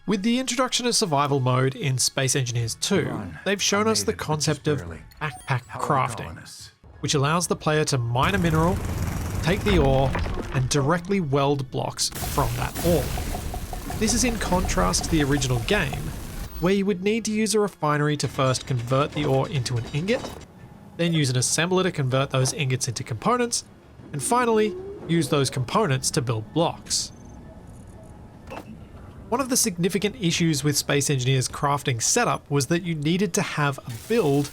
With the introduction of survival mode in Space Engineers 2, they've shown us the concept of backpack crafting, which allows the player to mine a mineral, take the ore, and directly weld blocks from that ore. This is in contrast to the original game, where you would need to use a refinery to first convert the ore into an ingot, then use an assembler to convert those ingots into components, and finally, use those components to build blocks. One of the significant issues with Space Engineers' crafting setup was that you needed to have a build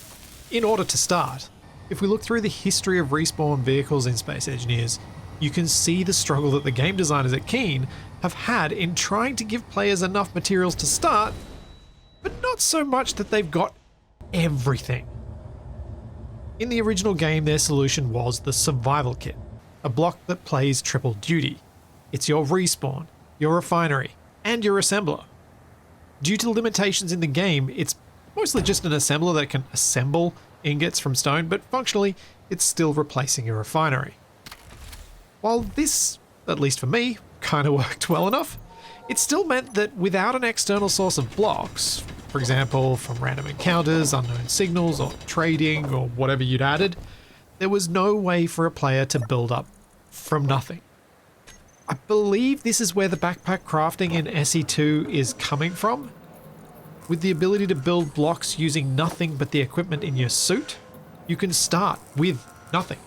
in order to start. If we look through the history of Respawn vehicles in Space Engineers, you can see the struggle that the game designers at Keen have had in trying to give players enough materials to start, but not so much that they've got everything. In the original game, their solution was the Survival Kit, a block that plays triple duty. It's your respawn, your refinery, and your assembler. Due to limitations in the game, it's mostly just an assembler that can assemble ingots from stone, but functionally, it's still replacing your refinery. While this, at least for me, kind of worked well enough, it still meant that without an external source of blocks, for example, from random encounters, unknown signals, or trading, or whatever you'd added, there was no way for a player to build up from nothing. I believe this is where the backpack crafting in SE2 is coming from. With the ability to build blocks using nothing but the equipment in your suit, you can start with nothing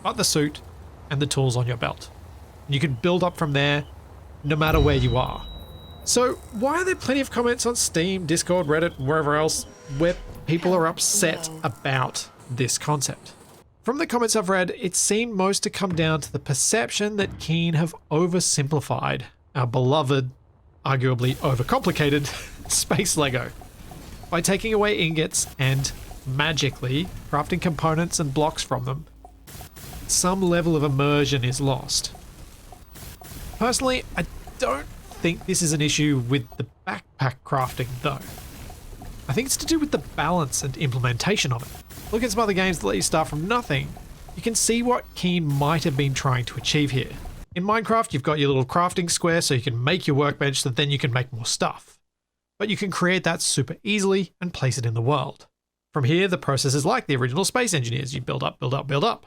but the suit and the tools on your belt. You can build up from there no matter where you are. So why are there plenty of comments on Steam, Discord, Reddit, and wherever else where people are upset about this concept? From the comments I've read, it seemed most to come down to the perception that Keen have oversimplified our beloved, arguably overcomplicated, space Lego by taking away ingots and magically crafting components and blocks from them. Some level of immersion is lost. Personally, I don't think this is an issue with the backpack crafting though. I think it's to do with the balance and implementation of it. Look at some other games that let you start from nothing. You can see what Keen might have been trying to achieve here. In Minecraft, you've got your little crafting square so you can make your workbench so then you can make more stuff. But you can create that super easily and place it in the world. From here, the process is like the original Space Engineers. You build up, build up, build up.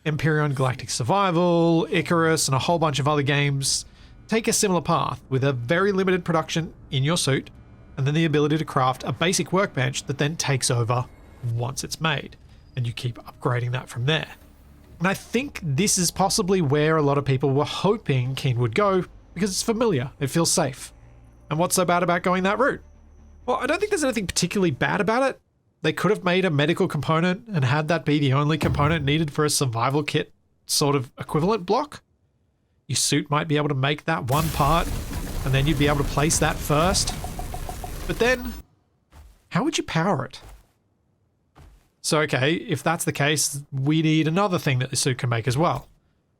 Empyrion Galactic Survival, Icarus, and a whole bunch of other games take a similar path with a very limited production in your suit and then the ability to craft a basic workbench that then takes over once it's made, and you keep upgrading that from there. And I think this is possibly where a lot of people were hoping Keen would go, because it's familiar, it feels safe. And what's so bad about going that route? Well, I don't think there's anything particularly bad about it. They could have made a medical component and had that be the only component needed for a survival kit sort of equivalent block. Your suit might be able to make that one part, and then you'd be able to place that first. But then, how would you power it? So okay, if that's the case, we need another thing that the suit can make as well.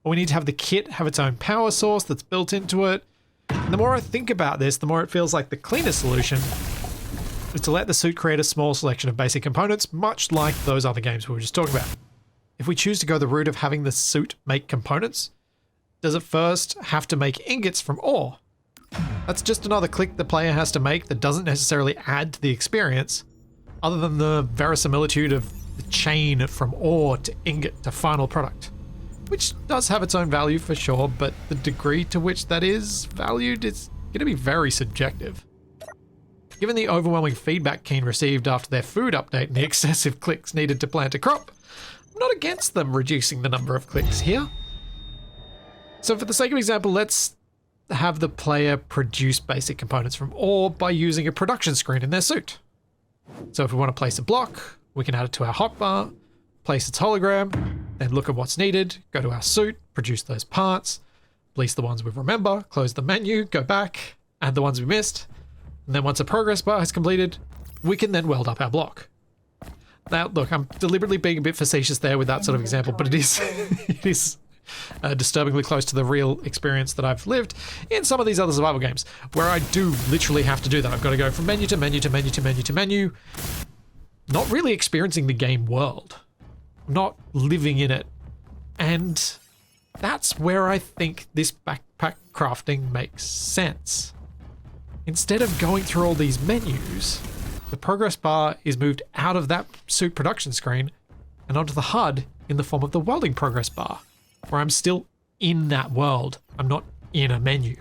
Or we need to have the kit have its own power source that's built into it. And the more I think about this, the more it feels like the cleaner solution is to let the suit create a small selection of basic components, much like those other games we were just talking about. If we choose to go the route of having the suit make components, does it first have to make ingots from ore? That's just another click the player has to make that doesn't necessarily add to the experience, other than the verisimilitude of the chain from ore to ingot to final product, which does have its own value for sure, but the degree to which that is valued is going to be very subjective. Given the overwhelming feedback Keen received after their food update and the excessive clicks needed to plant a crop, I'm not against them reducing the number of clicks here. So for the sake of example, let's have the player produce basic components from ore by using a production screen in their suit. So if we want to place a block, we can add it to our hotbar, place its hologram, then look at what's needed, go to our suit, produce those parts, place the ones we remember, close the menu, go back, add the ones we missed, and then once a progress bar is completed, we can then weld up our block. Now, look, I'm deliberately being a bit facetious there with that sort of example, but it is disturbingly close to the real experience that I've lived in some of these other survival games, where I do literally have to do that. I've got to go from menu to menu to menu to menu to menu, not really experiencing the game world, not living in it. And that's where I think this backpack crafting makes sense. Instead of going through all these menus, the progress bar is moved out of that suit production screen and onto the HUD in the form of the welding progress bar, where I'm still in that world. I'm not in a menu.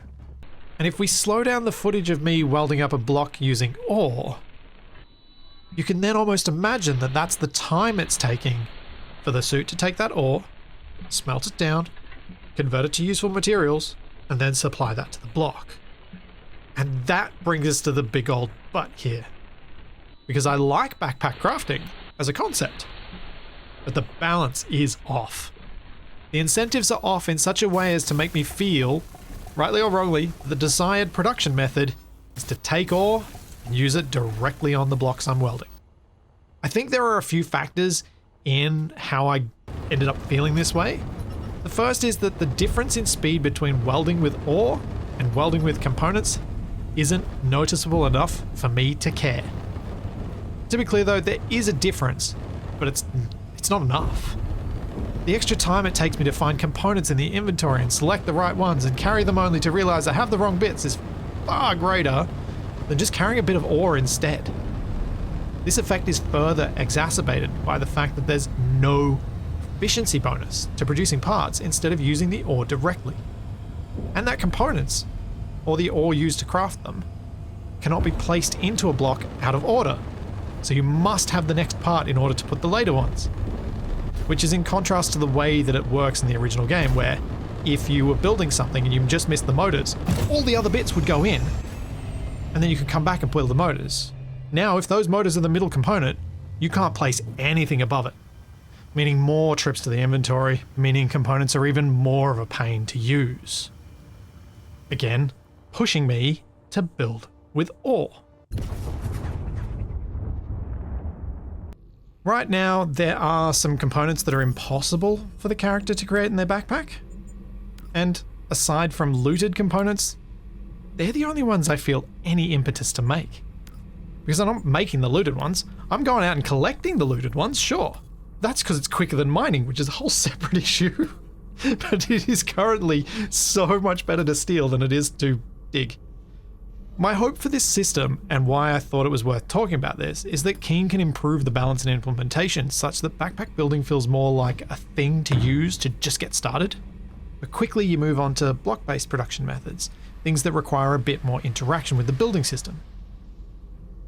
And if we slow down the footage of me welding up a block using ore, you can then almost imagine that that's the time it's taking for the suit to take that ore, smelt it down, convert it to useful materials, and then supply that to the block. And that brings us to the big old but here. Because I like backpack crafting as a concept, but the balance is off. The incentives are off in such a way as to make me feel, rightly or wrongly, the desired production method is to take ore and use it directly on the blocks I'm welding. I think there are a few factors in how I ended up feeling this way. The first is that the difference in speed between welding with ore and welding with components isn't noticeable enough for me to care. To be clear though, there is a difference, but it's not enough. The extra time it takes me to find components in the inventory and select the right ones and carry them only to realize I have the wrong bits is far greater than just carrying a bit of ore instead. This effect is further exacerbated by the fact that there's no efficiency bonus to producing parts instead of using the ore directly. And that components, or the ore used to craft them, cannot be placed into a block out of order. So you must have the next part in order to put the later ones. Which is in contrast to the way that it works in the original game, where if you were building something and you just missed the motors, all the other bits would go in, and then you could come back and build the motors. Now, if those motors are the middle component, you can't place anything above it, meaning more trips to the inventory, meaning components are even more of a pain to use. Again, pushing me to build with ore. Right now, there are some components that are impossible for the character to create in their backpack. And aside from looted components, they're the only ones I feel any impetus to make. Because I'm not making the looted ones, I'm going out and collecting the looted ones, sure. That's because it's quicker than mining, which is a whole separate issue. But it is currently so much better to steal than it is to dig. My hope for this system, and why I thought it was worth talking about this, is that Keen can improve the balance and implementation such that backpack building feels more like a thing to use to just get started. But quickly you move on to block-based production methods, things that require a bit more interaction with the building system.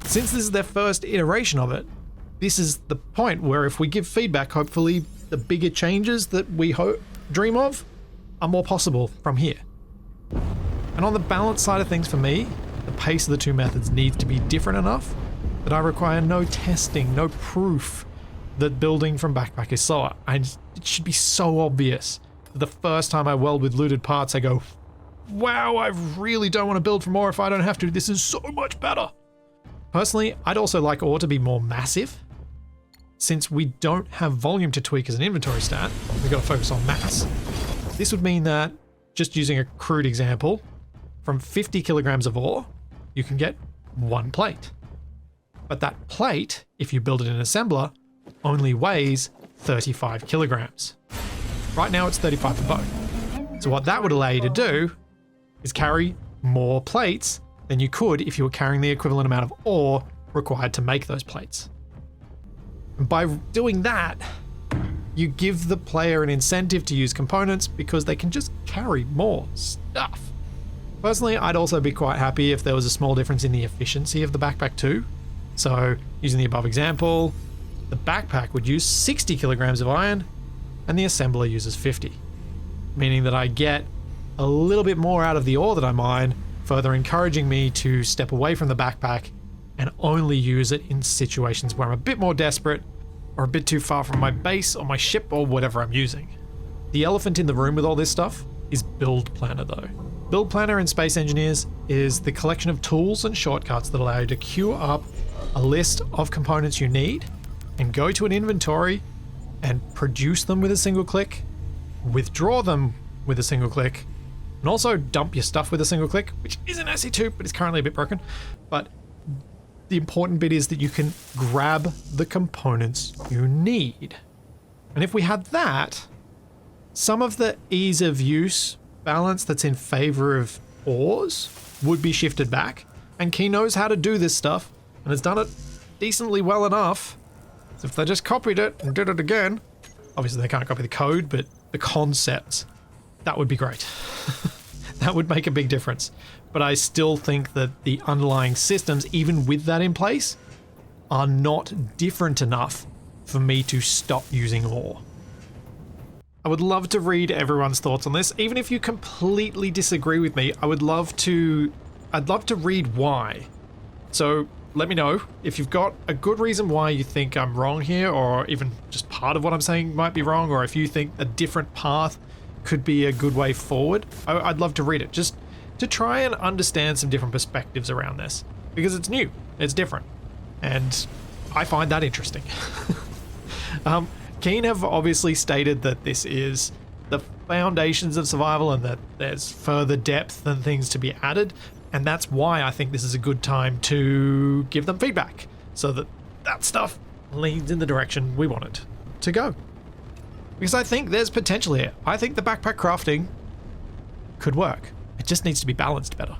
Since this is their first iteration of it, this is the point where if we give feedback, hopefully the bigger changes that we dream of are more possible from here. And on the balance side of things for me, the pace of the two methods needs to be different enough that I require no testing, no proof that building from backpack is slower. It should be so obvious that the first time I weld with looted parts, I go, wow, I really don't want to build from ore if I don't have to. This is so much better. Personally, I'd also like ore to be more massive. Since we don't have volume to tweak as an inventory stat, we've got to focus on mass. This would mean that, just using a crude example, from 50 kilograms of ore, you can get one plate. But that plate, if you build it in an assembler, only weighs 35 kilograms. Right now it's 35 for both. So what that would allow you to do is carry more plates than you could if you were carrying the equivalent amount of ore required to make those plates. And by doing that, you give the player an incentive to use components because they can just carry more stuff. Personally, I'd also be quite happy if there was a small difference in the efficiency of the backpack too. So, using the above example, the backpack would use 60 kilograms of iron and the assembler uses 50. Meaning that I get a little bit more out of the ore that I mine, further encouraging me to step away from the backpack and only use it in situations where I'm a bit more desperate or a bit too far from my base or my ship or whatever I'm using. The elephant in the room with all this stuff is Build Planner though. Build Planner in Space Engineers is the collection of tools and shortcuts that allow you to queue up a list of components you need and go to an inventory and produce them with a single click, withdraw them with a single click, and also dump your stuff with a single click, which is an SE2, but it's currently a bit broken. But the important bit is that you can grab the components you need. And if we had that, some of the ease of use balance that's in favor of ores would be shifted back, and Keen knows how to do this stuff, and has done it decently well enough. So if they just copied it and did it again, obviously they can't copy the code, but the concepts, that would be great. That would make a big difference. But I still think that the underlying systems, even with that in place, are not different enough for me to stop using ore. I would love to read everyone's thoughts on this. Even if you completely disagree with me, I'd love to read why. So let me know if you've got a good reason why you think I'm wrong here, or even just part of what I'm saying might be wrong, or if you think a different path could be a good way forward. I'd love to read it, just to try and understand some different perspectives around this, because it's new, it's different, and I find that interesting. Keen have obviously stated that this is the foundations of survival and that there's further depth and things to be added, and that's why I think this is a good time to give them feedback, so that that stuff leads in the direction we want it to go. Because I think there's potential here. I think the backpack crafting could work. It just needs to be balanced better.